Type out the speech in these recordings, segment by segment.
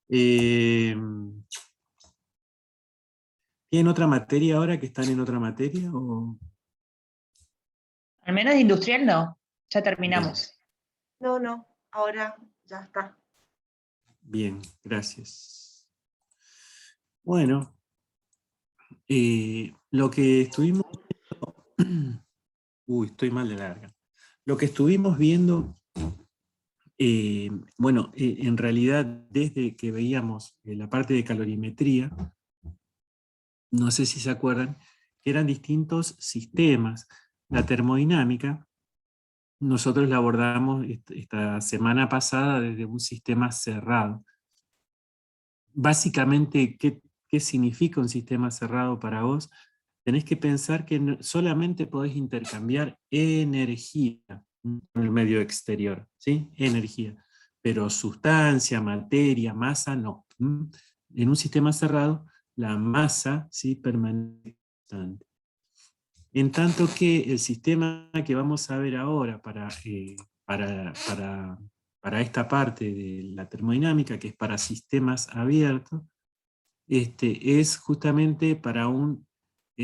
Eh, ¿Tienen otra materia ahora que están en otra materia? Al menos de industrial no, ya Bien, terminamos. No, no, ahora ya está. bien, gracias. Bueno, lo que estuvimos... Uy, estoy mal de larga. Lo que estuvimos viendo, bueno, en realidad desde que veíamos la parte de calorimetría, no sé si se acuerdan, que eran distintos sistemas. La termodinámica, nosotros la abordamos esta semana pasada desde un sistema cerrado. Básicamente, ¿qué significa un sistema cerrado para vos? Tenés que pensar que solamente podés intercambiar energía con el medio exterior, ¿sí? Energía. Pero sustancia, materia, masa, no. En un sistema cerrado, la masa, ¿sí?, permanece constante. En tanto que el sistema que vamos a ver ahora para, para esta parte de la termodinámica, que es para sistemas abiertos, es justamente para un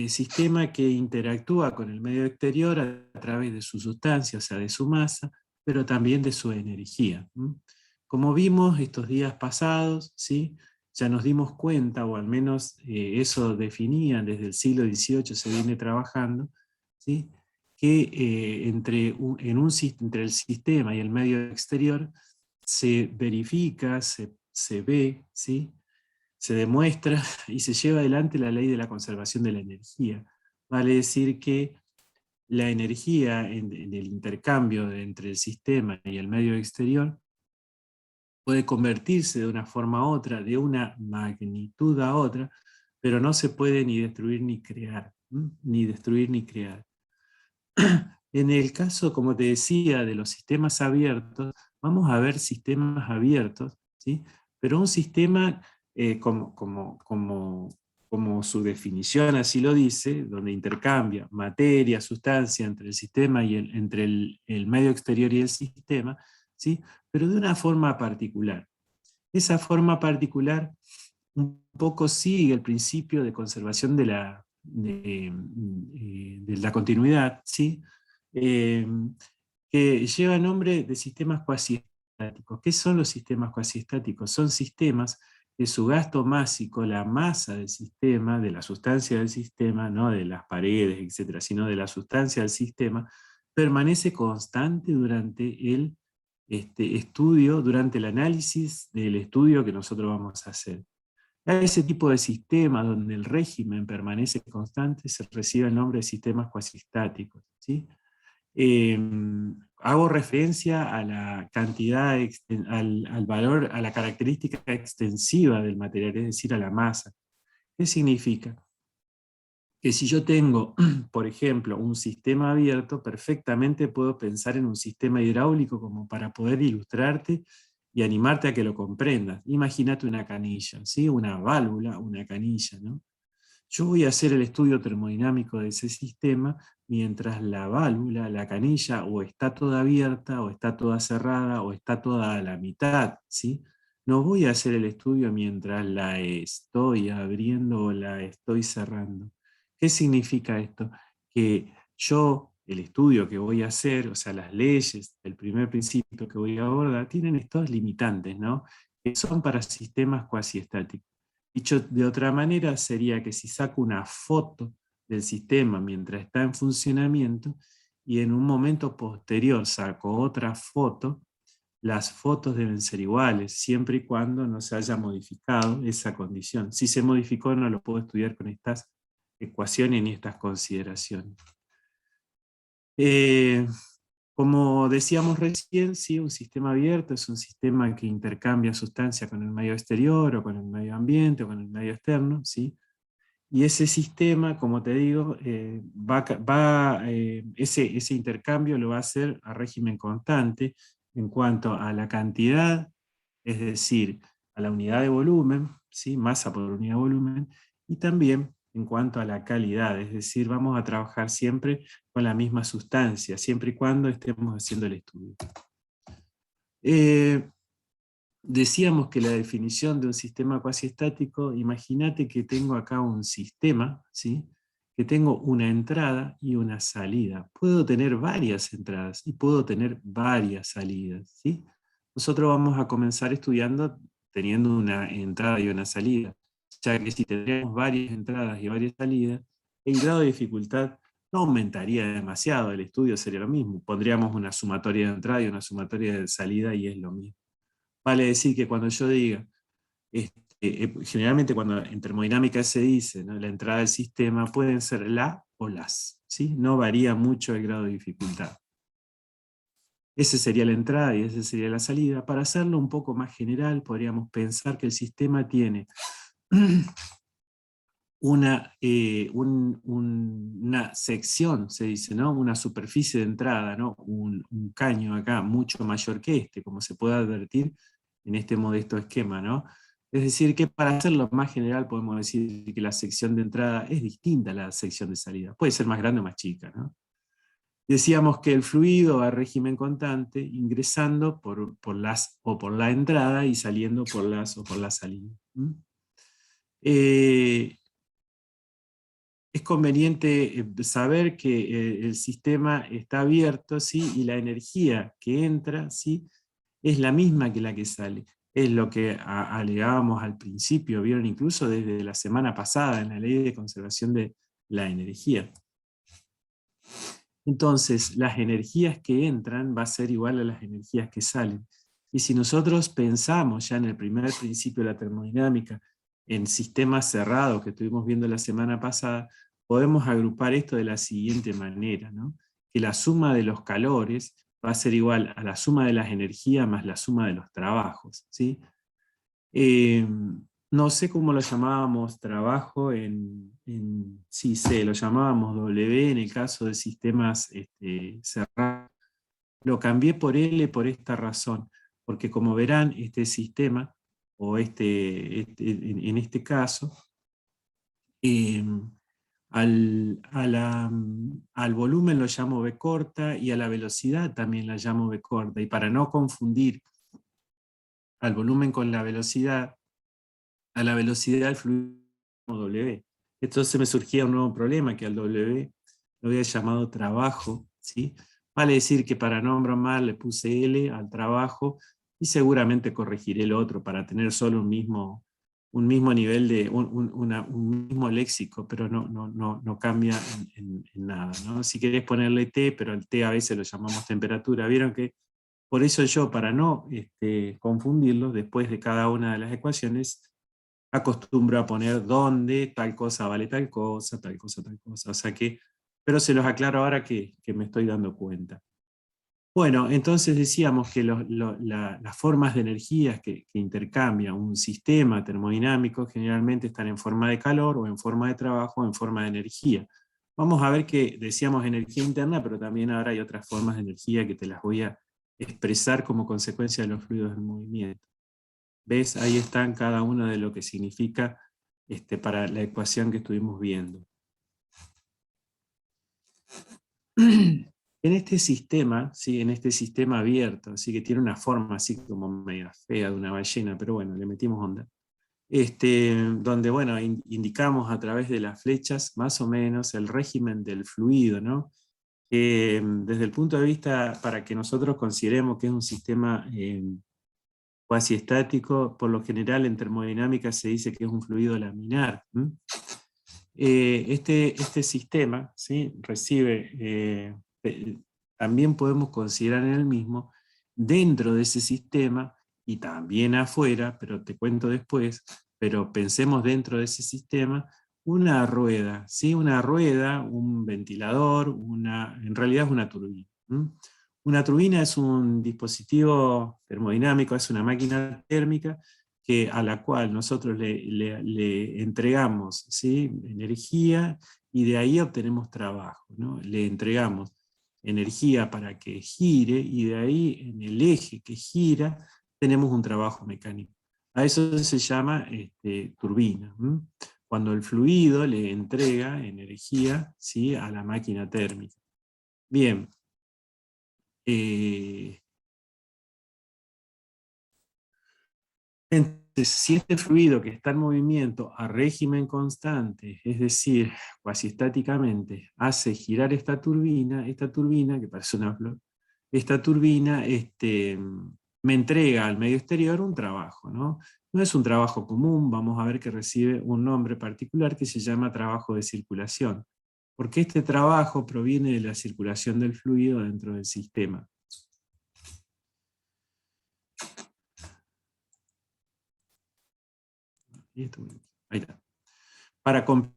sistema que interactúa con el medio exterior a través de su sustancia, o sea, de su masa, pero también de su energía. Como vimos estos días pasados, ¿sí?, ya nos dimos cuenta, o al menos eso definían desde el siglo XVIII, se viene trabajando, ¿sí?, que entre el sistema y el medio exterior se verifica, se ve, ¿sí?, se demuestra y se lleva adelante la ley de la conservación de la energía. Vale decir que la energía en el intercambio entre el sistema y el medio exterior puede convertirse de una forma a otra, de una magnitud a otra, pero no se puede ni destruir ni crear, ni destruir ni crear. En el caso, como te decía, de los sistemas abiertos, vamos a ver sistemas abiertos, ¿sí?, pero un sistema como su definición así lo dice, donde intercambia materia, sustancia entre el sistema y entre el medio exterior y el sistema, ¿sí?, pero de una forma particular. Esa forma particular un poco sigue el principio de conservación de la continuidad, ¿sí?, Eh, que lleva el nombre de sistemas cuasiestáticos. ¿Qué son los sistemas cuasiestáticos? Son sistemas que su gasto másico, la masa del sistema, de la sustancia del sistema, no de las paredes, etcétera, sino de la sustancia del sistema, permanece constante durante el estudio, durante el análisis del estudio que nosotros vamos a hacer. A ese tipo de sistema donde el régimen permanece constante se recibe el nombre de sistemas cuasiestáticos, ¿sí? Eh, Hago referencia a la cantidad, al valor, a la característica extensiva del material, es decir, a la masa. ¿Qué significa? Que si yo tengo, por ejemplo, un sistema abierto, perfectamente puedo pensar en un sistema hidráulico como para poder ilustrarte y animarte a que lo comprendas. Imagínate una canilla, ¿sí?, una válvula, una canilla, ¿no? Yo voy a hacer el estudio termodinámico de ese sistema mientras la válvula, la canilla, o está toda abierta, o está toda cerrada, o está toda a la mitad, ¿sí? No voy a hacer el estudio mientras la estoy abriendo o la estoy cerrando. ¿Qué significa esto? Que yo, el estudio que voy a hacer, o sea, las leyes, el primer principio que voy a abordar, tienen estos limitantes, ¿no?, que son para sistemas cuasiestáticos. Dicho de otra manera, sería que si saco una foto del sistema mientras está en funcionamiento y en un momento posterior saco otra foto, las fotos deben ser iguales, siempre y cuando no se haya modificado esa condición. Si se modificó, no lo puedo estudiar con estas ecuaciones ni estas consideraciones. Eh, Como decíamos recién, sí, un sistema abierto es un sistema que intercambia sustancia con el medio exterior o con el medio ambiente o con el medio externo, ¿sí? Y ese sistema, como te digo, ese intercambio lo va a hacer a régimen constante en cuanto a la cantidad, es decir, a la unidad de volumen, ¿sí?, masa por unidad de volumen, y también en cuanto a la calidad, es decir, vamos a trabajar siempre con la misma sustancia, siempre y cuando estemos haciendo el estudio. Eh, decíamos que la definición de un sistema cuasiestático, imagínate que tengo acá un sistema, ¿sí? Que tengo una entrada y una salida. Puedo tener varias entradas y puedo tener varias salidas, ¿sí? Nosotros vamos a comenzar estudiando teniendo una entrada y una salida, ya que si tenemos varias entradas y varias salidas, el grado de dificultad no aumentaría demasiado, el estudio sería lo mismo. Pondríamos una sumatoria de entrada y una sumatoria de salida y es lo mismo. Vale decir que cuando yo diga, generalmente cuando en termodinámica se dice, ¿no?, la entrada del sistema, pueden ser la o las, ¿sí? No varía mucho el grado de dificultad. Esa sería la entrada y esa sería la salida. Para hacerlo un poco más general, podríamos pensar que el sistema tiene una sección, se dice, ¿no?, una superficie de entrada, ¿no?, un caño acá mucho mayor que este, como se puede advertir en este modesto esquema, ¿no? Es decir, que para hacerlo más general podemos decir que la sección de entrada es distinta a la sección de salida. Puede ser más grande o más chica, ¿no? Decíamos que el fluido va a régimen constante, ingresando por las o por la entrada y saliendo por las o por la salida. Es conveniente saber que el sistema está abierto, ¿sí?, y la energía que entra, ¿sí?, es la misma que la que sale. Es lo que alegábamos al principio, vieron incluso desde la semana pasada en la ley de conservación de la energía. Entonces, las energías que entran va a ser igual a las energías que salen. Y si nosotros pensamos ya en el primer principio de la termodinámica, en sistemas cerrados que estuvimos viendo la semana pasada, podemos agrupar esto de la siguiente manera, ¿no? Que la suma de los calores va a ser igual a la suma de las energías más la suma de los trabajos, ¿sí? No sé cómo lo llamábamos trabajo sí sé, lo llamábamos W en el caso de sistemas cerrados. Lo cambié por L por esta razón, porque como verán, este sistema, o en este caso, al volumen lo llamo B corta y a la velocidad también la llamo B corta. Y para no confundir al volumen con la velocidad, a la velocidad del fluido W. Entonces me surgía un nuevo problema, que al W lo había llamado trabajo, ¿sí? Vale decir que para no bromar le puse L al trabajo y seguramente corregiré el otro para tener solo un mismo nivel de, un mismo léxico, pero no cambia en nada, ¿no? Si querés ponerle T, pero el T a veces lo llamamos temperatura. Vieron que por eso yo, para no confundirlo, después de cada una de las ecuaciones, acostumbro a poner dónde tal cosa vale tal cosa, tal cosa, tal cosa. O sea que, pero se los aclaro ahora que me estoy dando cuenta. Bueno, entonces decíamos que las formas de energías que intercambia un sistema termodinámico generalmente están en forma de calor, o en forma de trabajo, o en forma de energía. Vamos a ver que decíamos energía interna, pero también ahora hay otras formas de energía que te las voy a expresar como consecuencia de los fluidos en movimiento. ¿Ves? Ahí están cada uno de lo que significa para la ecuación que estuvimos viendo. En este sistema, ¿sí?, en este sistema abierto, así que tiene una forma así como media fea de una ballena, pero bueno, le metimos onda. Donde, bueno, indicamos a través de las flechas más o menos el régimen del fluido, ¿no? Desde el punto de vista, para que nosotros consideremos que es un sistema cuasi estático, por lo general en termodinámica se dice que es un fluido laminar. Este sistema, ¿sí?, recibe, también podemos considerar en el mismo, dentro de ese sistema y también afuera, pero te cuento después, pero pensemos dentro de ese sistema, una rueda, ¿sí?, una rueda, un ventilador, en realidad es una turbina. Una turbina es un dispositivo termodinámico, es una máquina térmica a la cual nosotros le entregamos, ¿sí?, energía, y de ahí obtenemos trabajo, ¿no? Le entregamos energía para que gire, y de ahí, en el eje que gira, tenemos un trabajo mecánico. A eso se llama turbina. Cuando el fluido le entrega energía, ¿sí?, a la máquina térmica. Bien. Entonces, si este fluido que está en movimiento a régimen constante, es decir, cuasi estáticamente, hace girar esta turbina, que parece una flor, esta turbina me entrega al medio exterior un trabajo, ¿no? No es un trabajo común, vamos a ver que recibe un nombre particular que se llama trabajo de circulación, porque este trabajo proviene de la circulación del fluido dentro del sistema. Ahí está. Para comprender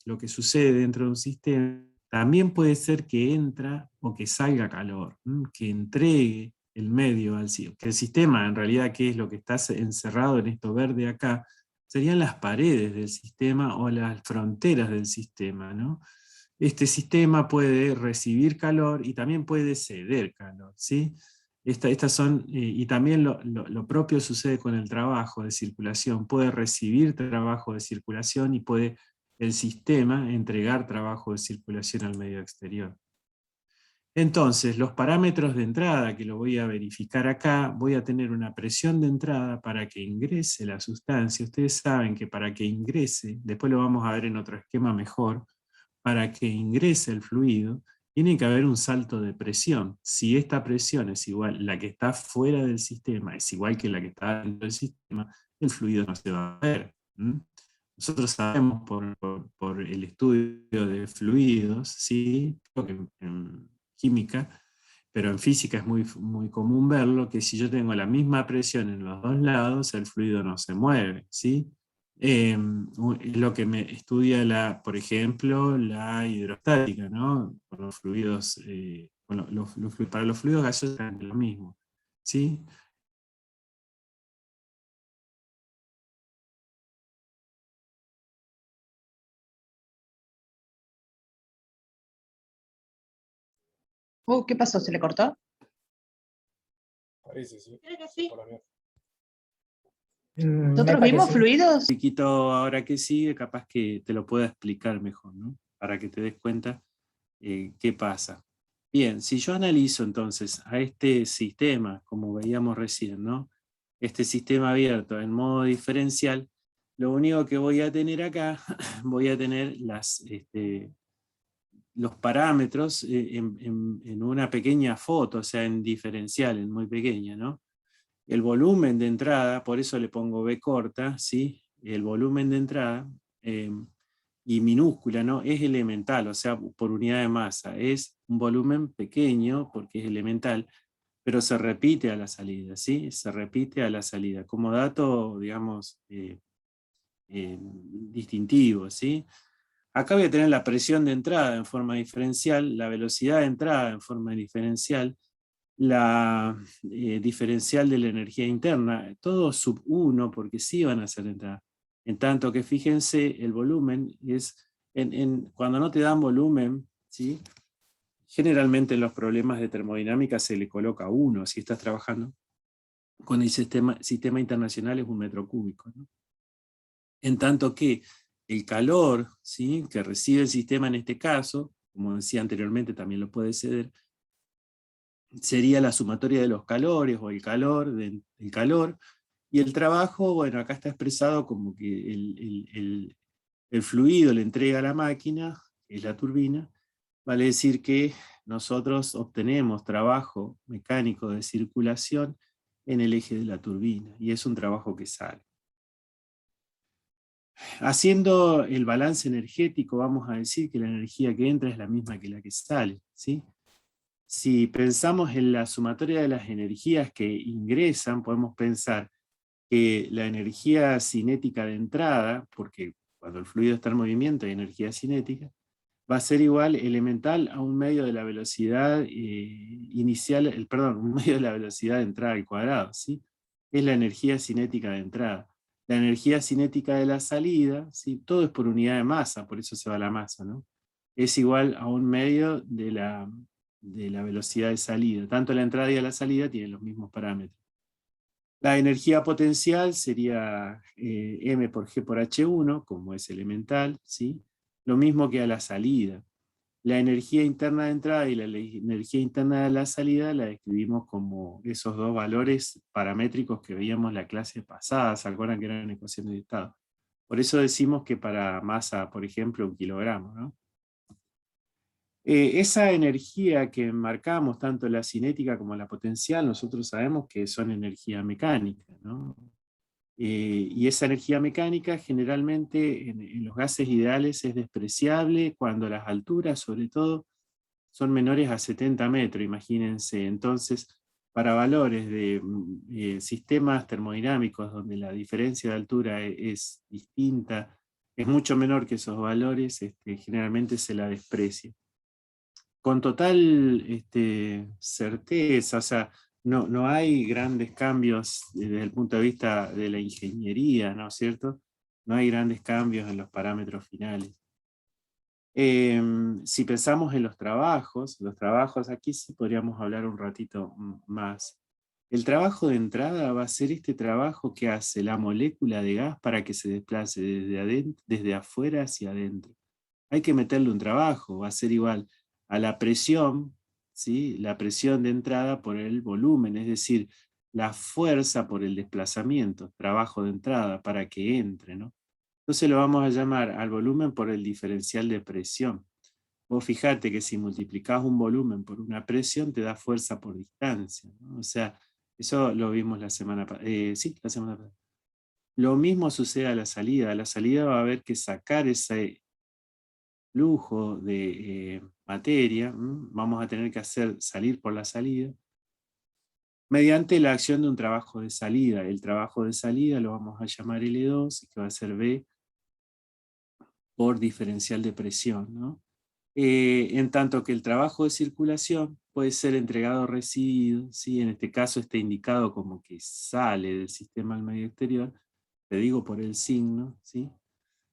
lo que sucede dentro de un sistema, también puede ser que entra o que salga calor, que entregue el medio al sistema. Que el sistema, en realidad, ¿qué es lo que está encerrado en esto verde acá? Serían las paredes del sistema o las fronteras del sistema, ¿no? Este sistema puede recibir calor y también puede ceder calor, ¿sí? Estas son, y también lo propio sucede con el trabajo de circulación. Puede recibir trabajo de circulación y puede el sistema entregar trabajo de circulación al medio exterior. Entonces, los parámetros de entrada, que lo voy a verificar acá, voy a tener una presión de entrada para que ingrese la sustancia. Ustedes saben que para que ingrese, después lo vamos a ver en otro esquema mejor, para que ingrese el fluido, tiene que haber un salto de presión. Si esta presión es igual, la que está fuera del sistema es igual que la que está dentro del sistema, el fluido no se va a ver. Nosotros sabemos por el estudio de fluidos, ¿sí? Creo que en química, pero en física es muy, muy común verlo, que si yo tengo la misma presión en los dos lados, el fluido no se mueve, ¿sí? Es lo que me estudia, por ejemplo, la hidrostática, ¿no? Con los fluidos, para los fluidos gaseosos es lo mismo, ¿sí? ¿Qué pasó? ¿Se le cortó? Parece, sí. Creo que sí. Por la mía. ¿Nosotros vimos fluidos? Chiquito, ahora que sigue, capaz que te lo pueda explicar mejor, ¿no? Para que te des cuenta qué pasa. Bien, si yo analizo entonces a este sistema, como veíamos recién, ¿no? Este sistema abierto en modo diferencial, lo único que voy a tener acá, voy a tener los parámetros en una pequeña foto, o sea, en diferencial, en muy pequeña, ¿no? El volumen de entrada, por eso le pongo B corta, ¿sí? El volumen de entrada, y minúscula, ¿no? Es elemental, o sea, por unidad de masa. Es un volumen pequeño porque es elemental, pero se repite a la salida, ¿sí? Se repite a la salida. Como dato, digamos, distintivo, ¿sí? Acá voy a tener la presión de entrada en forma diferencial, la velocidad de entrada en forma diferencial, la diferencial de la energía interna, todo sub 1, porque sí van a ser entrada. En tanto que fíjense, el volumen es, cuando no te dan volumen, ¿sí? Generalmente en los problemas de termodinámica se le coloca 1, si estás trabajando con el sistema internacional es 1 metro cúbico, ¿no? En tanto que el calor, ¿sí? Que recibe el sistema en este caso, como decía anteriormente, también lo puede ceder, sería la sumatoria de los calores o el calor, y el trabajo, bueno, acá está expresado como que el fluido le entrega a la máquina, que es la turbina, vale decir que nosotros obtenemos trabajo mecánico de circulación en el eje de la turbina, y es un trabajo que sale. Haciendo el balance energético, vamos a decir que la energía que entra es la misma que la que sale, ¿sí? Si pensamos en la sumatoria de las energías que ingresan, podemos pensar que la energía cinética de entrada, porque cuando el fluido está en movimiento hay energía cinética, va a ser igual elemental a un medio de la velocidad inicial, un medio de la velocidad de entrada al cuadrado, ¿sí? Es la energía cinética de entrada. La energía cinética de la salida, ¿sí? Todo es por unidad de masa, por eso se va la masa, ¿no? Es igual a un medio de la velocidad de salida. Tanto la entrada y la salida tienen los mismos parámetros. La energía potencial sería M por G por H1, como es elemental, ¿sí? Lo mismo que a la salida. La energía interna de entrada y la energía interna de la salida la describimos como esos dos valores paramétricos que veíamos en la clase pasada, ¿se acuerdan que eran ecuaciones de estado? Por eso decimos que para masa, por ejemplo, 1 kilogramo, ¿no? Esa energía que marcamos, tanto la cinética como la potencial, nosotros sabemos que son energía mecánica, ¿no? Y esa energía mecánica generalmente en los gases ideales es despreciable cuando las alturas, sobre todo, son menores a 70 metros, imagínense. Entonces, para valores de sistemas termodinámicos donde la diferencia de altura es distinta, es mucho menor que esos valores, generalmente se la desprecia. Con total certeza, o sea, no hay grandes cambios desde el punto de vista de la ingeniería, ¿no es cierto? No hay grandes cambios en los parámetros finales. Si pensamos en los trabajos aquí sí podríamos hablar un ratito más. El trabajo de entrada va a ser este trabajo que hace la molécula de gas para que se desplace desde afuera hacia adentro. Hay que meterle un trabajo, va a ser igual a la presión, ¿sí? La presión de entrada por el volumen, es decir, la fuerza por el desplazamiento, trabajo de entrada para que entre, ¿no? Entonces lo vamos a llamar al volumen por el diferencial de presión. Vos fijate que si multiplicás un volumen por una presión, te da fuerza por distancia, ¿no? O sea, eso lo vimos la semana pasada. Sí, la semana pasada. Lo mismo sucede a la salida. A la salida va a haber que sacar ese flujo de materia, vamos a tener que hacer salir por la salida, mediante la acción de un trabajo de salida. El trabajo de salida lo vamos a llamar L2, que va a ser B por diferencial de presión, ¿no? En tanto que el trabajo de circulación puede ser entregado recibido, ¿sí? En este caso está indicado como que sale del sistema al medio exterior, te digo por el signo, ¿sí?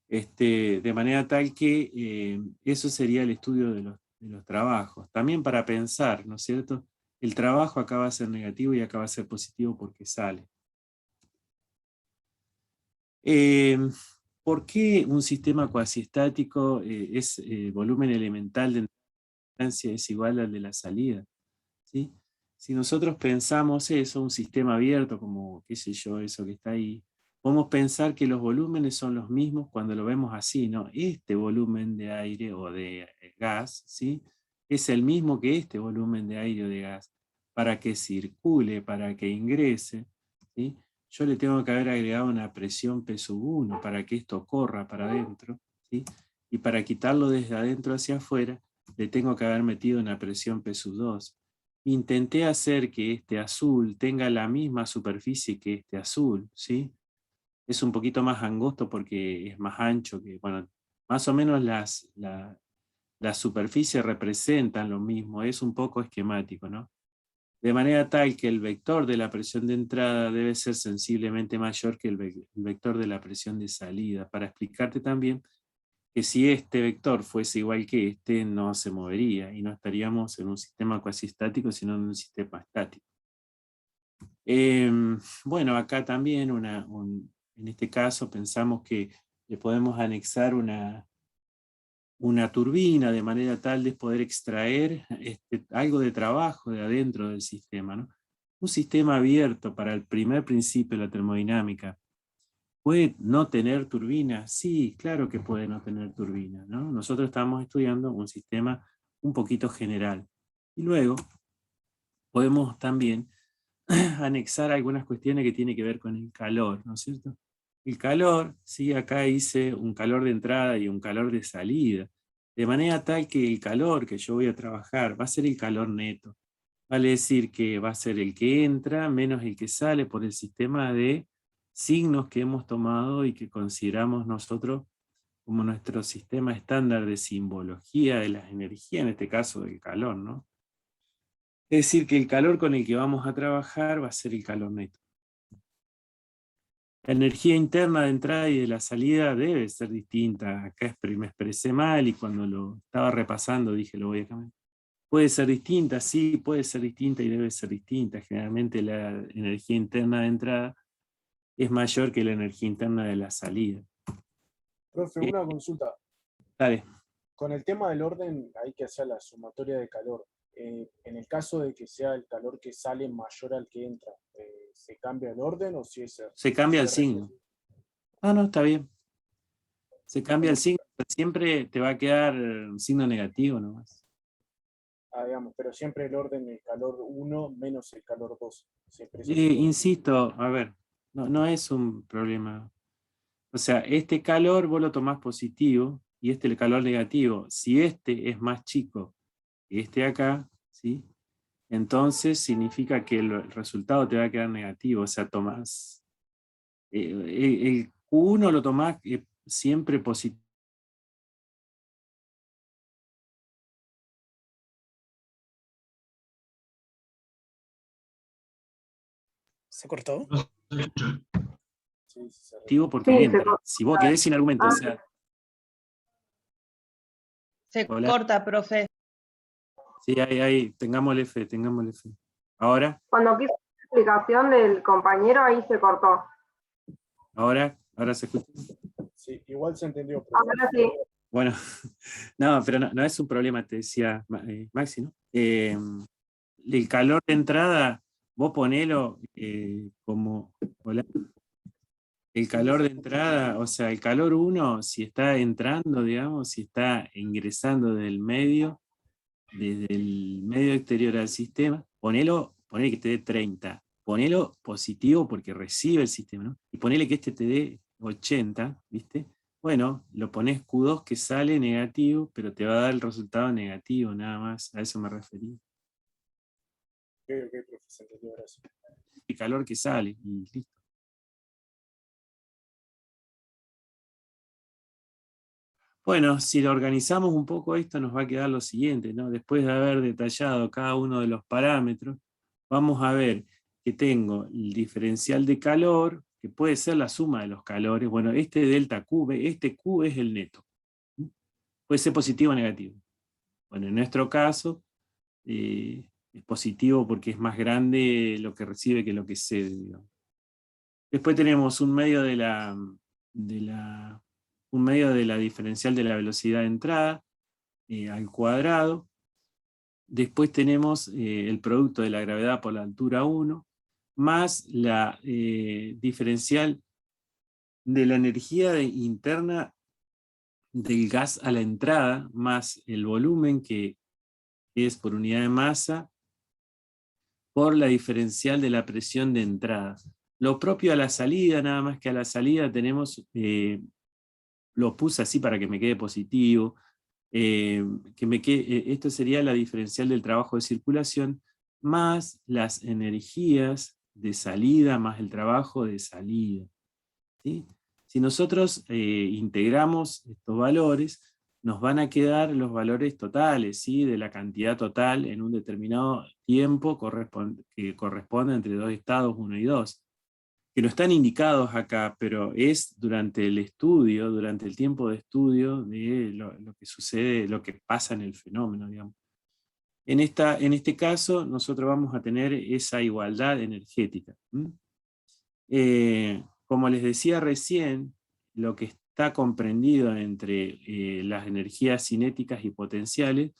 De manera tal que eso sería el estudio de los trabajos. También para pensar, ¿no es cierto? El trabajo acá va a ser negativo y acá va a ser positivo porque sale. ¿Por qué un sistema cuasiestático es volumen elemental de instancia es igual al de la salida? ¿Sí? Si nosotros pensamos eso, un sistema abierto, como, qué sé yo, eso que está ahí, podemos pensar que los volúmenes son los mismos cuando lo vemos así, ¿no? Este volumen de aire o de gas, ¿sí? Es el mismo que este volumen de aire o de gas. Para que circule, para que ingrese, ¿sí? Yo le tengo que haber agregado una presión P1 para que esto corra para adentro, ¿sí? Y para quitarlo desde adentro hacia afuera, le tengo que haber metido una presión P2. Intenté hacer que este azul tenga la misma superficie que este azul, ¿sí? Es un poquito más angosto porque es más ancho, que, bueno, más o menos las superficies representan lo mismo, es un poco esquemático, ¿no? De manera tal que el vector de la presión de entrada debe ser sensiblemente mayor que el vector de la presión de salida, para explicarte también que si este vector fuese igual que este, no se movería y no estaríamos en un sistema cuasi estático, sino en un sistema estático. Bueno, acá también, en este caso, pensamos que le podemos anexar una turbina de manera tal de poder extraer algo de trabajo de adentro del sistema, ¿no? Un sistema abierto para el primer principio de la termodinámica. ¿Puede no tener turbina? Sí, claro que puede no tener turbina, ¿no? Nosotros estamos estudiando un sistema un poquito general. Y luego podemos también anexar algunas cuestiones que tienen que ver con el calor, ¿no es cierto? El calor, sí, acá hice un calor de entrada y un calor de salida, de manera tal que el calor que yo voy a trabajar va a ser el calor neto. Vale decir que va a ser el que entra menos el que sale por el sistema de signos que hemos tomado y que consideramos nosotros como nuestro sistema estándar de simbología de las energías, en este caso del calor, ¿no? Es decir, que el calor con el que vamos a trabajar va a ser el calor neto. La energía interna de entrada y de la salida debe ser distinta. Acá me expresé mal y cuando lo estaba repasando dije lo voy a cambiar. Puede ser distinta, sí, puede ser distinta y debe ser distinta. Generalmente la energía interna de entrada es mayor que la energía interna de la salida. Profe, una consulta. Dale. con el tema del orden hay que hacer la sumatoria de calor. En el caso de que sea el calor que sale mayor al que entra, ¿se cambia el orden o si es... Se cambia el si signo. No, está bien. Se cambia el signo, pero siempre te va a quedar un signo negativo nomás. digamos, pero siempre el orden, el calor 1 menos el calor 2. Siempre eso Insisto, a ver, no es un problema. O sea, este calor vos lo tomás positivo y este el calor negativo. Si este es más chico que este acá, ¿sí? Entonces significa que el resultado te va a quedar negativo. O sea, tomás... el Q1 lo tomás siempre positivo. ¿Se cortó? Porque entra. Si vos quedés sin argumento, o sea... Se Hola. corta, profe. Sí, ahí, tengámosle fe. Ahora, Cuando quiso la explicación del compañero, ahí se cortó. ahora se escucha. Sí, igual se entendió. Ahora sí. Bueno, no, pero no es un problema, te decía Maxi, ¿no? El calor de entrada, vos ponelo como... Hola. El calor de entrada, o sea, el calor 1, si está entrando, digamos, si está ingresando desde el medio exterior al sistema, ponele que te dé 30. Ponelo positivo porque recibe el sistema, ¿no? Y ponele que este te dé 80, ¿viste? Bueno, lo pones Q2 que sale negativo, pero te va a dar el resultado negativo, nada más. A eso me refería. Ok, profesor, entendió, gracias. El calor que sale, y listo. Bueno, si lo organizamos un poco esto, nos va a quedar lo siguiente, ¿no? Después de haber detallado cada uno de los parámetros, vamos a ver que tengo el diferencial de calor, que puede ser la suma de los calores. Bueno, este delta Q, este Q es el neto. Puede ser positivo o negativo. Bueno, en nuestro caso, es positivo porque es más grande lo que recibe que lo que cede, digamos. Después tenemos un medio de la diferencial de la velocidad de entrada al cuadrado. Después tenemos el producto de la gravedad por la altura 1, más la diferencial de la energía interna del gas a la entrada, más el volumen que es por unidad de masa, por la diferencial de la presión de entrada. Lo propio a la salida, nada más que a la salida tenemos, lo puse así para que me quede positivo, esto sería la diferencial del trabajo de circulación, más las energías de salida, más el trabajo de salida. ¿Sí? Si nosotros integramos estos valores, nos van a quedar los valores totales, ¿sí? De la cantidad total en un determinado tiempo que corresponde entre dos estados 1 y 2. Que no están indicados acá, pero es durante el estudio, durante el tiempo de estudio de lo que sucede, lo que pasa en el fenómeno, digamos. En este caso, nosotros vamos a tener esa igualdad energética. Como les decía recién, lo que está comprendido entre las energías cinéticas y potenciales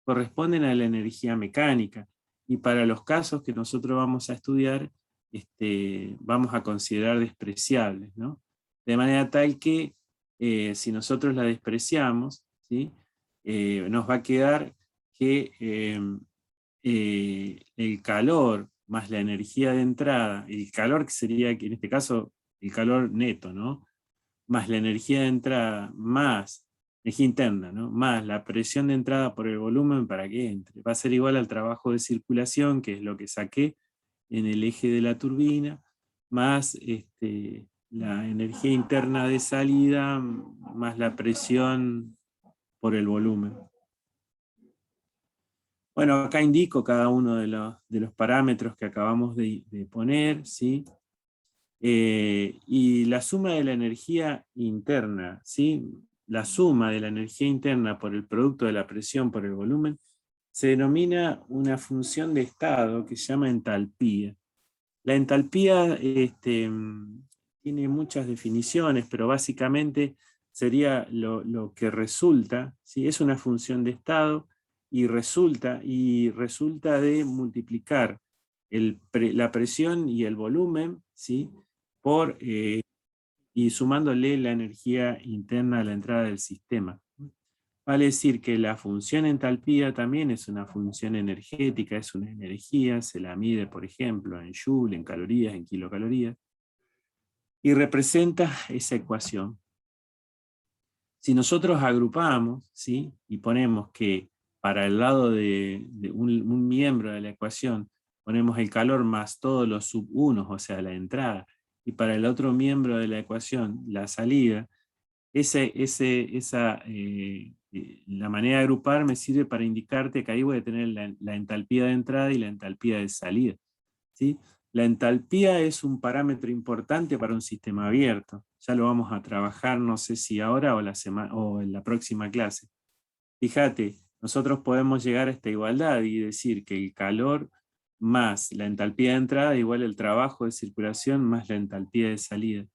corresponden a la energía mecánica, y para los casos que nosotros vamos a estudiar, vamos a considerar despreciables, ¿no? De manera tal que si nosotros la despreciamos, ¿sí? Nos va a quedar que el calor más la energía de entrada, el calor que sería, que en este caso, el calor neto, ¿no? Más la energía de entrada, más energía interna, ¿no? Más la presión de entrada por el volumen para que entre. Va a ser igual al trabajo de circulación, que es lo que saqué en el eje de la turbina, más la energía interna de salida, más la presión por el volumen. Bueno, acá indico cada uno de los parámetros que acabamos de poner, ¿sí? Y la suma de la energía interna, ¿sí? La suma de la energía interna por el producto de la presión por el volumen se denomina una función de estado que se llama entalpía. La entalpía tiene muchas definiciones, pero básicamente sería lo que resulta, ¿sí? Es una función de estado y resulta de multiplicar la presión y el volumen, ¿sí? Y sumándole la energía interna a la entrada del sistema. Vale decir que la función entalpía también es una función energética, es una energía, se la mide, por ejemplo, en joule, en calorías, en kilocalorías, y representa esa ecuación. Si nosotros agrupamos, ¿sí? Y ponemos que para el lado de un miembro de la ecuación ponemos el calor más todos los sub-1, o sea, la entrada, y para el otro miembro de la ecuación, la salida, la manera de agrupar me sirve para indicarte que ahí voy a tener la entalpía de entrada y la entalpía de salida, ¿sí? La entalpía es un parámetro importante para un sistema abierto. Ya lo vamos a trabajar, no sé si ahora o en la próxima clase. Fíjate, nosotros podemos llegar a esta igualdad y decir que el calor más la entalpía de entrada igual el trabajo de circulación más la entalpía de salida.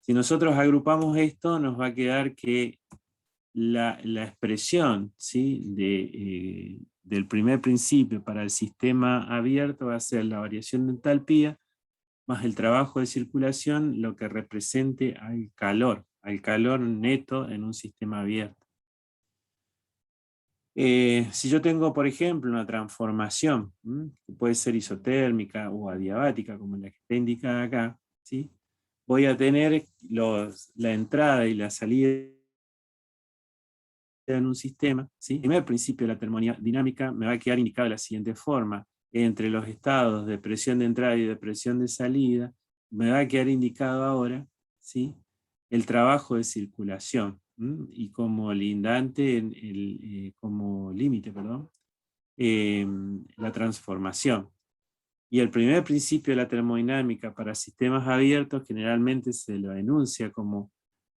Si nosotros agrupamos esto, nos va a quedar que la expresión, ¿sí? Del primer principio para el sistema abierto va a ser la variación de entalpía más el trabajo de circulación, lo que represente al calor neto en un sistema abierto. Si yo tengo, por ejemplo, una transformación, que puede ser isotérmica o adiabática, como la que está indicada acá, ¿sí? Voy a tener la entrada y la salida en un sistema, ¿sí? El primer principio de la termodinámica me va a quedar indicado de la siguiente forma. Entre los estados de presión de entrada y de presión de salida, me va a quedar indicado ahora, ¿sí? El trabajo de circulación, y como lindante, como límite, perdón, la transformación. Y el primer principio de la termodinámica para sistemas abiertos generalmente se lo enuncia como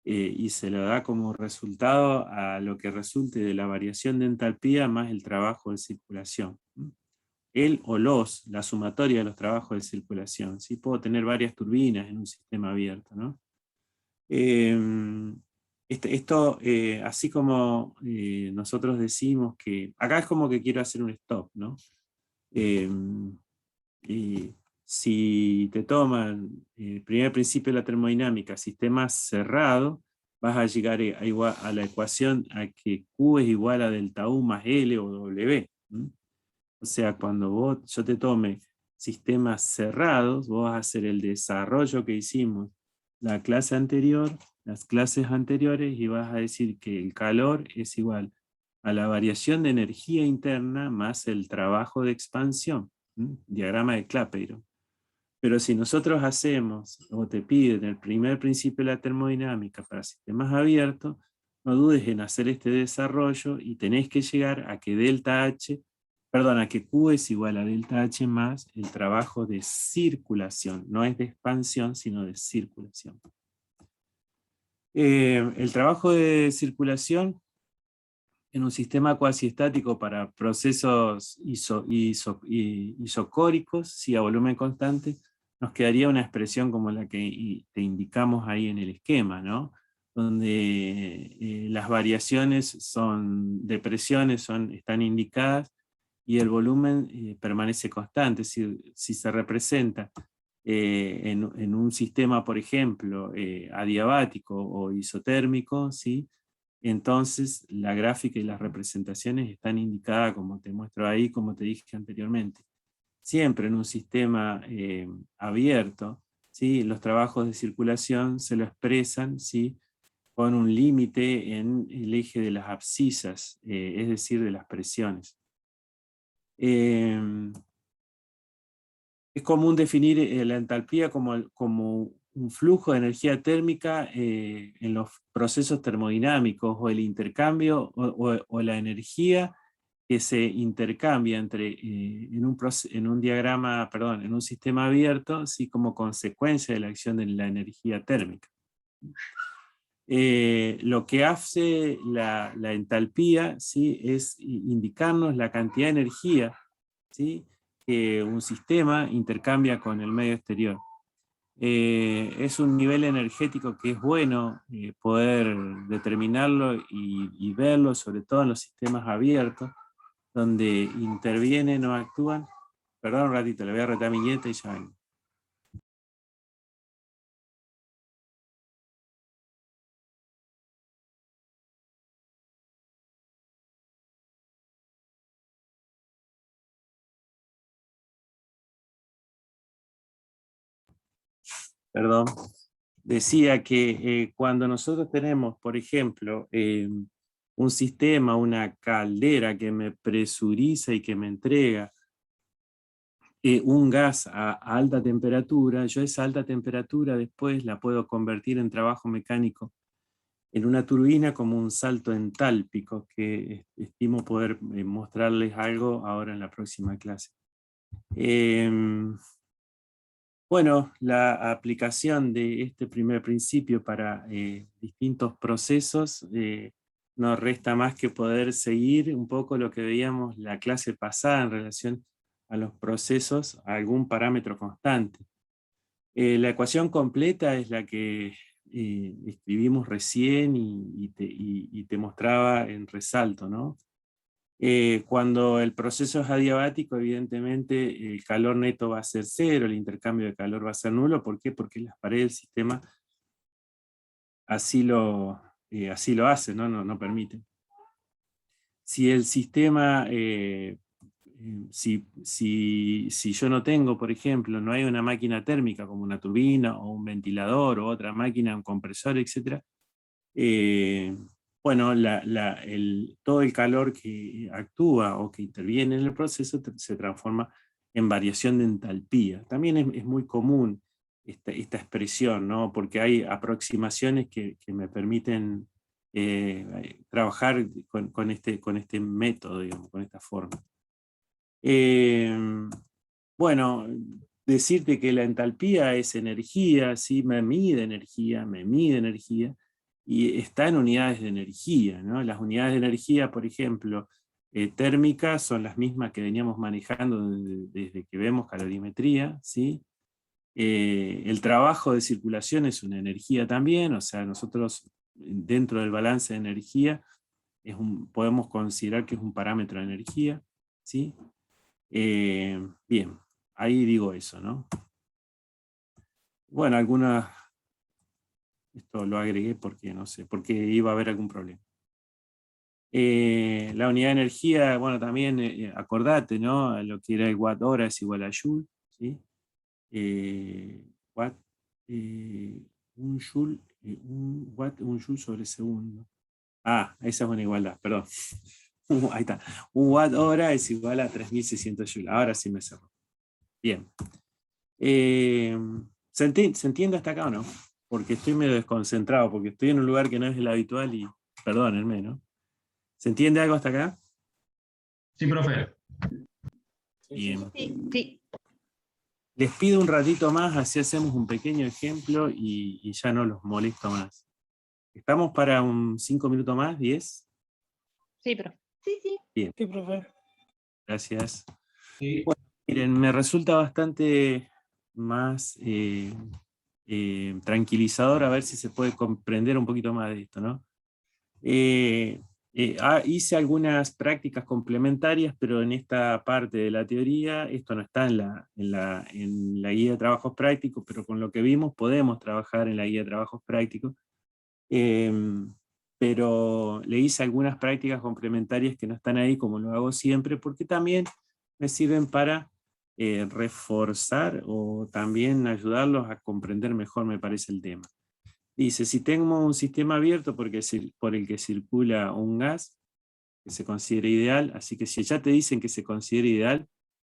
y se lo da como resultado a lo que resulte de la variación de entalpía más el trabajo de circulación. La sumatoria de los trabajos de circulación. ¿Sí? Puedo tener varias turbinas en un sistema abierto, ¿no? Así como nosotros decimos que, acá es como que quiero hacer un stop, ¿no? Y si te toman el primer principio de la termodinámica, sistema cerrado, vas a llegar a la ecuación a que Q es igual a delta U más L o W. O sea, cuando yo te tome sistemas cerrados, vos vas a hacer el desarrollo que hicimos la clase anterior, las clases anteriores, y vas a decir que el calor es igual a la variación de energía interna más el trabajo de expansión. Diagrama de Clapeyron. Pero si nosotros hacemos, o te piden el primer principio de la termodinámica para sistemas abiertos, no dudes en hacer este desarrollo y tenés que llegar a que a que Q es igual a delta H más el trabajo de circulación. No es de expansión, sino de circulación. El trabajo de circulación en un sistema cuasi estático para procesos isocóricos, sí, a volumen constante, nos quedaría una expresión como la que te indicamos ahí en el esquema, ¿no? Donde las variaciones de presiones están indicadas y el volumen permanece constante. Si se representa en un sistema, por ejemplo, adiabático o isotérmico, ¿sí? Entonces la gráfica y las representaciones están indicadas como te muestro ahí, como te dije anteriormente. Siempre en un sistema abierto, ¿sí? Los trabajos de circulación se lo expresan, ¿sí? Con un límite en el eje de las abscisas, es decir, de las presiones. Es común definir la entalpía como un flujo de energía térmica en los procesos termodinámicos, o el intercambio, o la energía que se intercambia en un sistema abierto, ¿sí? Como consecuencia de la acción de la energía térmica. Lo que hace la entalpía, ¿sí? Es indicarnos la cantidad de energía, ¿sí? Que un sistema intercambia con el medio exterior. Es un nivel energético que es bueno poder determinarlo y verlo, sobre todo en los sistemas abiertos, donde intervienen o actúan. Perdón un ratito, le voy a retar mi nieta y ya vengo. Perdón. Decía que cuando nosotros tenemos, por ejemplo, un sistema, una caldera que me presuriza y que me entrega un gas a alta temperatura, yo esa alta temperatura después la puedo convertir en trabajo mecánico en una turbina como un salto entálpico, que estimo poder mostrarles algo ahora en la próxima clase. Bueno, la aplicación de este primer principio para distintos procesos no resta más que poder seguir un poco lo que veíamos la clase pasada en relación a los procesos a algún parámetro constante. La ecuación completa es la que escribimos recién y te mostraba en resalto, ¿no? Cuando el proceso es adiabático, evidentemente el calor neto va a ser cero, el intercambio de calor va a ser nulo. ¿Por qué? Porque las paredes del sistema así lo hacen, ¿no? No permiten. Si el sistema, si yo no tengo, por ejemplo, no hay una máquina térmica como una turbina o un ventilador o otra máquina, un compresor, etc., bueno, todo el calor que actúa o que interviene en el proceso se transforma en variación de entalpía. También es muy común esta expresión, ¿no? Porque hay aproximaciones que me permiten trabajar con este método, digamos, con esta forma. Bueno, decirte que la entalpía es energía, ¿sí? me mide energía, y está en unidades de energía, ¿no? Las unidades de energía, por ejemplo, térmicas, son las mismas que veníamos manejando desde que vemos calorimetría, ¿sí? El trabajo de circulación es una energía también, o sea, nosotros dentro del balance de energía podemos considerar que es un parámetro de energía, ¿sí? Bien, ahí digo eso, ¿no? Bueno, esto lo agregué porque no sé, porque iba a haber algún problema. La unidad de energía, bueno, también acordate, ¿no? Lo que era el watt hora es igual a joule, ¿sí? Watt, un joule, un watt, un joule sobre segundo. Ah, esa es una igualdad, perdón. Ahí está. Un watt hora es igual a 3600 joules. Ahora sí me cerró. Bien. ¿Se entiende hasta acá o no? Porque estoy medio desconcentrado, porque estoy en un lugar que no es el habitual y perdónenme, ¿no? ¿Se entiende algo hasta acá? Sí, profe. Bien. Sí. Les pido un ratito más, así hacemos un pequeño ejemplo y ya no los molesto más. ¿Estamos para un 5 minutos más? ¿10? Sí, profe. Sí. Bien. Sí, profe. Gracias. Sí. Bueno, miren, me resulta bastante más tranquilizador a ver si se puede comprender un poquito más de esto, ¿no? Hice algunas prácticas complementarias, pero en esta parte de la teoría, esto no está en la guía de trabajos prácticos, pero con lo que vimos podemos trabajar en la guía de trabajos prácticos. Pero le hice algunas prácticas complementarias que no están ahí, como lo hago siempre, porque también me sirven para reforzar o también ayudarlos a comprender mejor, me parece, el tema. Dice, si tengo un sistema abierto por el que circula un gas que se considera ideal, así que si ya te dicen que se considera ideal,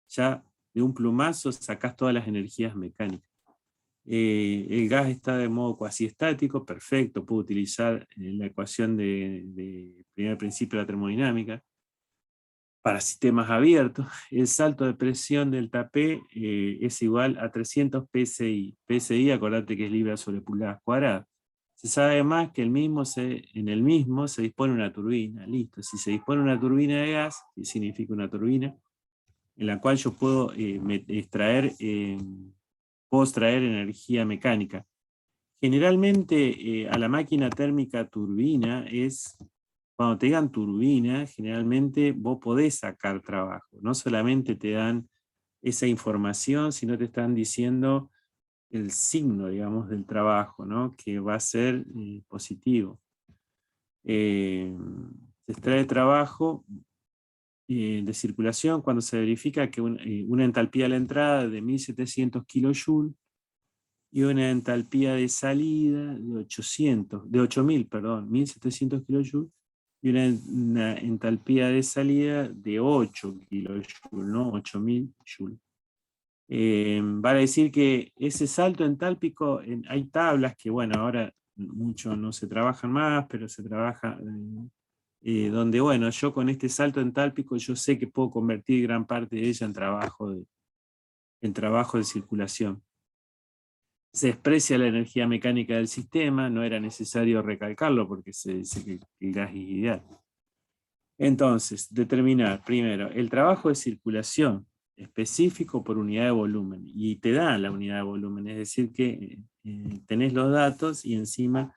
ya de un plumazo sacás todas las energías mecánicas. El gas está de modo cuasi estático, perfecto, puedo utilizar la ecuación de primer principio de la termodinámica. Para sistemas abiertos, el salto de presión del P es igual a 300 psi. Psi, acordate que es libra sobre pulgadas cuadradas. Se sabe además que en el mismo se dispone una turbina. Listo, si se dispone una turbina de gas, ¿qué significa una turbina? En la cual yo puedo extraer puedo extraer energía mecánica. Generalmente a la máquina térmica turbina cuando te digan turbina, generalmente vos podés sacar trabajo. No solamente te dan esa información, sino te están diciendo el signo, digamos, del trabajo, ¿no? Que va a ser positivo. Se extrae trabajo de circulación cuando se verifica que una entalpía a la entrada de 1700 kJ y una entalpía de salida de 8000, perdón, 1700 kJ y una entalpía de salida de 8 kJ, ¿no? 8000 Joule. Vale decir que ese salto entálpico, hay tablas que, bueno, ahora mucho no se trabajan más, pero se trabaja donde, bueno, yo con este salto entálpico yo sé que puedo convertir gran parte de ella en trabajo de circulación. Se expresia la energía mecánica del sistema, no era necesario recalcarlo porque se dice que el gas es ideal. Entonces, determinar primero el trabajo de circulación específico por unidad de volumen, y te da la unidad de volumen, es decir que tenés los datos y encima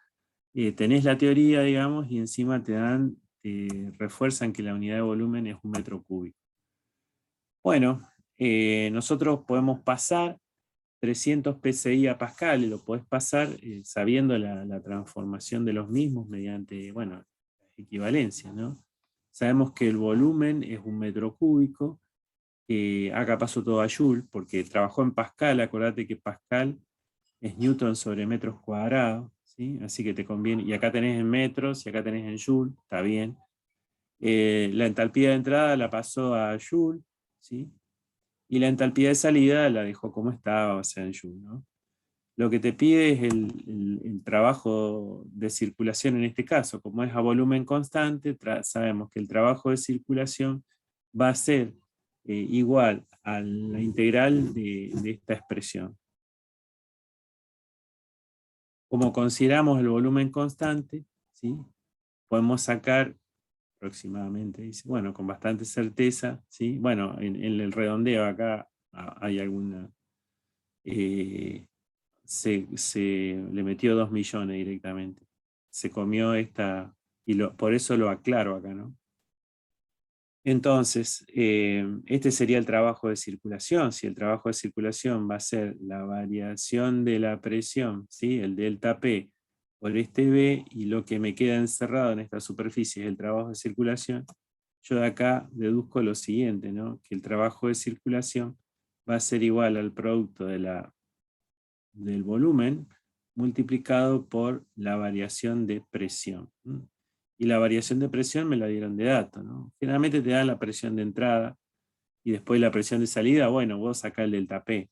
tenés la teoría, digamos, y encima te refuerzan que la unidad de volumen es 1 metro cúbico. Bueno, nosotros podemos pasar 300 psi a Pascal, y lo podés pasar sabiendo la transformación de los mismos mediante, bueno, equivalencia, ¿no? Sabemos que el volumen es 1 metro cúbico, acá paso todo a Joule, porque trabajó en Pascal, acordate que Pascal es Newton sobre metros cuadrados, ¿sí? Así que te conviene, y acá tenés en metros, y acá tenés en Joule, está bien. La entalpía de entrada la pasó a Joule, ¿sí? Y la entalpía de salida la dejó como estaba, o sea, en Joule, ¿no? Lo que te pide es el trabajo de circulación en este caso. Como es a volumen constante, sabemos que el trabajo de circulación va a ser igual a la integral de esta expresión. Como consideramos el volumen constante, ¿sí? Podemos sacar aproximadamente, bueno, con bastante certeza, ¿sí? Bueno, en el redondeo acá hay alguna... se le metió 2 millones directamente. Se comió esta, y por eso lo aclaro acá, ¿no? Entonces, este sería el trabajo de circulación. Si el trabajo de circulación va a ser la variación de la presión, ¿sí? El delta P por este B, y lo que me queda encerrado en esta superficie es el trabajo de circulación, yo de acá deduzco lo siguiente, ¿no? Que el trabajo de circulación va a ser igual al producto del volumen multiplicado por la variación de presión. Y la variación de presión me la dieron de dato, ¿no? Generalmente te dan la presión de entrada y después la presión de salida, bueno, vos sacás el delta P.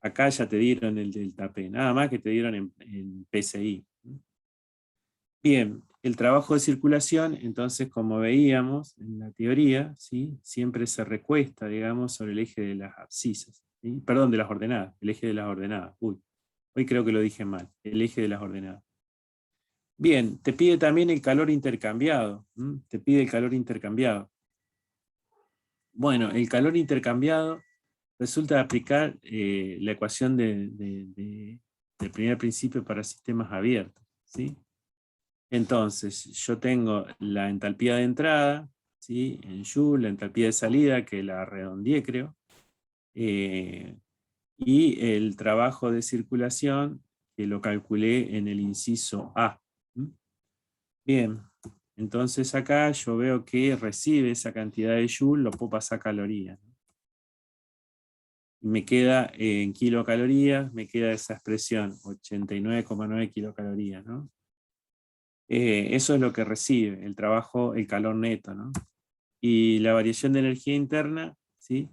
Acá ya te dieron el delta P, nada más que te dieron en PSI. Bien, el trabajo de circulación, entonces, como veíamos en la teoría, ¿sí? Siempre se recuesta, digamos, sobre el eje de las abscisas, ¿sí? Perdón, de las ordenadas, el eje de las ordenadas. Uy, hoy creo que lo dije mal, el eje de las ordenadas. Bien, te pide también el calor intercambiado. Te pide el calor intercambiado. Bueno, el calor intercambiado resulta de aplicar la ecuación del primer principio para sistemas abiertos, ¿sí? Entonces, yo tengo la entalpía de entrada, ¿sí? En Joule, la entalpía de salida, que la redondeé, creo, y el trabajo de circulación, que lo calculé en el inciso A. Bien, entonces acá yo veo que recibe esa cantidad de Joule, lo puedo pasar a calorías. Y me queda en kilocalorías, me queda esa expresión, 89,9 kilocalorías, ¿no? Eso es lo que recibe, el trabajo, el calor neto, ¿no? Y la variación de energía interna, ¿sí?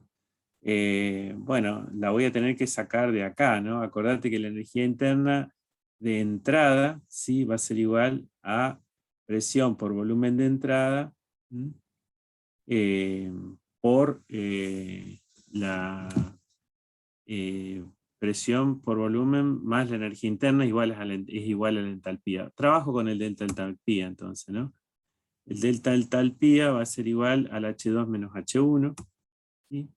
Bueno, la voy a tener que sacar de acá, ¿no? Acordate que la energía interna de entrada, ¿sí? Va a ser igual a presión por volumen de entrada por la presión por volumen más la energía interna es igual a la entalpía. Trabajo con el delta entalpía entonces, ¿no? El delta entalpía va a ser igual al H2 menos H1, ¿sí?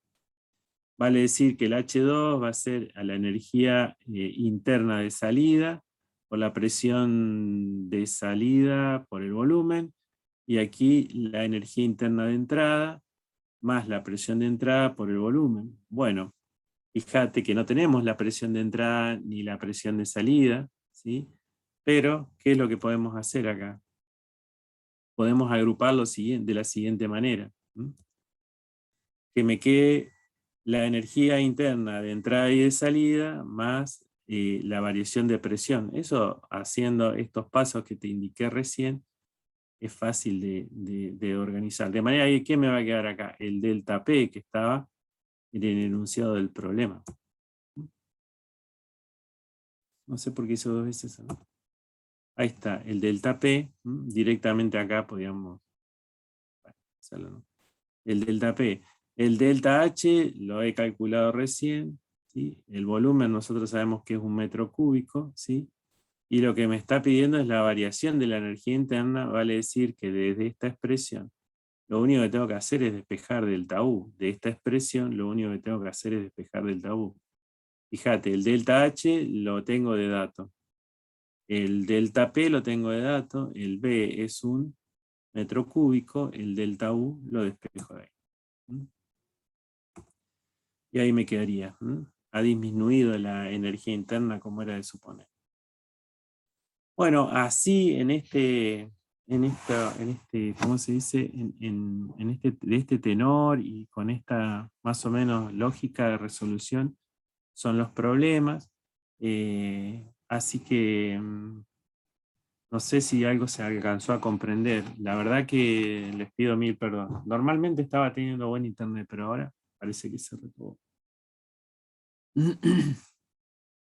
vale decir que el H2 va a ser a la energía interna de salida, por la presión de salida por el volumen, y aquí la energía interna de entrada, más la presión de entrada por el volumen. Bueno, fíjate que no tenemos la presión de entrada ni la presión de salida, ¿sí? Pero, ¿qué es lo que podemos hacer acá? Podemos agruparlo de la siguiente manera. Que me quede la energía interna de entrada y de salida más la variación de presión. Eso, haciendo estos pasos que te indiqué recién, es fácil de organizar. De manera que, ¿qué me va a quedar acá? El delta P que estaba en el enunciado del problema. No sé por qué hizo 2 veces. ¿No? Ahí está, el delta P. Directamente acá podíamos hacerlo, ¿no? El delta P. El delta H lo he calculado recién. ¿Sí? El volumen nosotros sabemos que es 1 metro cúbico. ¿Sí? Y lo que me está pidiendo es la variación de la energía interna. Vale decir que desde esta expresión, lo único que tengo que hacer es despejar delta U. De esta expresión, lo único que tengo que hacer es despejar delta U. Fíjate, el delta H lo tengo de dato. El delta P lo tengo de dato. El B es 1 metro cúbico. El delta U lo despejo de ahí. Y ahí me quedaría. Ha disminuido la energía interna como era de suponer. Bueno, así ¿cómo se dice? De este tenor y con esta más o menos lógica de resolución son los problemas. Así que no sé si algo se alcanzó a comprender. La verdad que les pido 1000 perdón. Normalmente estaba teniendo buen internet, pero ahora parece que se retuvo.